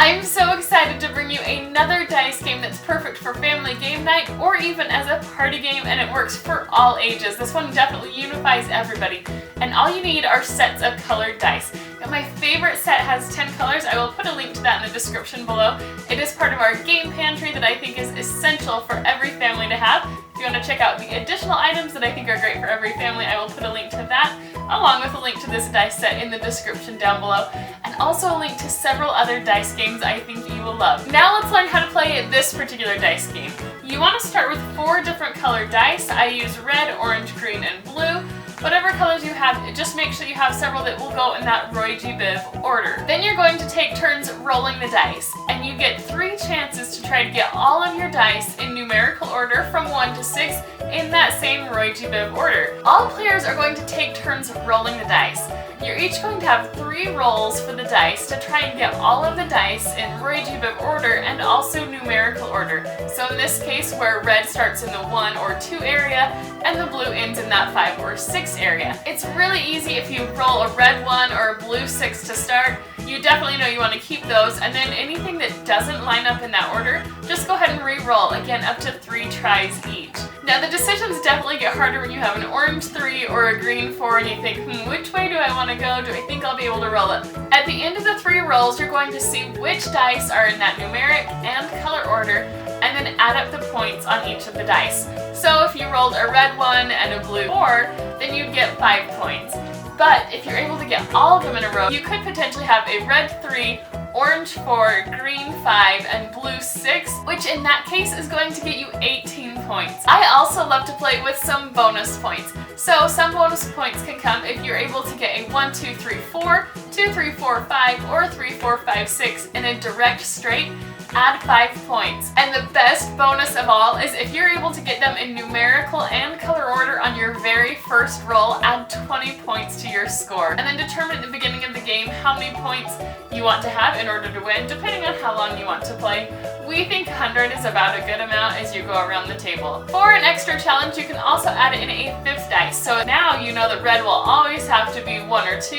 I'm so excited to bring you another dice game that's perfect for family game night or even as a party game, and it works for all ages. This one definitely unifies everybody, and all you need are sets of colored dice. Now, my favorite set has 10 colors. I will put a link to that in the description below. It is part of our game pantry that I think is essential for every family to have. If you want to check out the additional items that I think are great for every family, I will put a link to that, along with a link to this dice set in the description down below, and also a link to several other dice games I think you will love. Now let's learn how to play this particular dice game. You want to start with 4 different colored dice. I use red, orange, green, and blue. Whatever colors you have, just make sure you have several that will go in that ROYGBIV order. Then you're going to take turns rolling the dice, and you get 3 chances to try to get all of your dice in numerical order from 1 to 6 in that same ROYGBIV order. All players are going to take turns rolling the dice. You're each going to have 3 rolls for the dice to try and get all of the dice in ROYGBIV order and also numerical order. So in this case, where red starts in the 1 or 2 area and the blue ends in that 5 or 6 area. It's really easy if you roll a red 1 or a blue 6 to start. You definitely know you want to keep those, and then anything that doesn't line up in that order, just go ahead and re-roll, again up to 3 tries each. Now the decisions definitely get harder when you have an orange 3 or a green 4 and you think, which way do I want to go? Do I think I'll be able to roll it? At the end of the 3 rolls, you're going to see which dice are in that numeric and color order, and then add up the points on each of the dice. So if you rolled a red 1 and a blue 4, then you'd get 5 points. But if you're able to get all of them in a row, you could potentially have a red 3, orange 4, green 5, and blue 6, which in that case is going to get you 18 points. I also love to play with some bonus points. So some bonus points can come if you're able to get a 1, 2, 3, 4, 2, 3, 4, 5, or 3, 4, 5, 6 in a direct straight. Add 5 points. And the best bonus of all is if you're able to get them in numerical and color order on your very first roll, add 20 points to your score. And then determine at the beginning of the game how many points you want to have in order to win, depending on how long you want to play. We think 100 is about a good amount as you go around the table. For an extra challenge, you can also add in a 5th dice. So now you know that red will always have to be 1 or 2,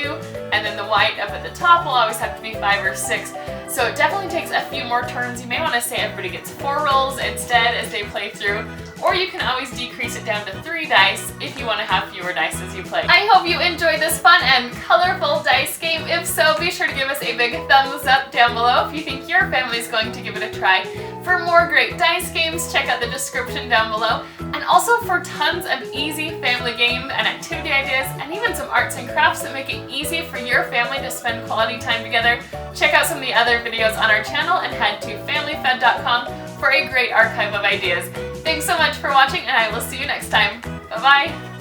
and then the white up at the top will always have to be 5 or 6. So it definitely takes a few more turns. You may want to say everybody gets 4 rolls instead as they play through, or you can always decrease it down to 3 dice if you want to have fewer dice as you play. I hope you enjoyed this fun and colorful dice game. If so, be sure to give us a big thumbs up down below if you think your family is going to give it a try. For more great dice games, check out the description down below. And also for tons of easy family game and activity ideas, and even some arts and crafts that make it easy for your family to spend quality time together, check out some of the other videos on our channel and head to FamilyFed.com for a great archive of ideas. Thanks so much for watching, and I will see you next time. Bye-bye!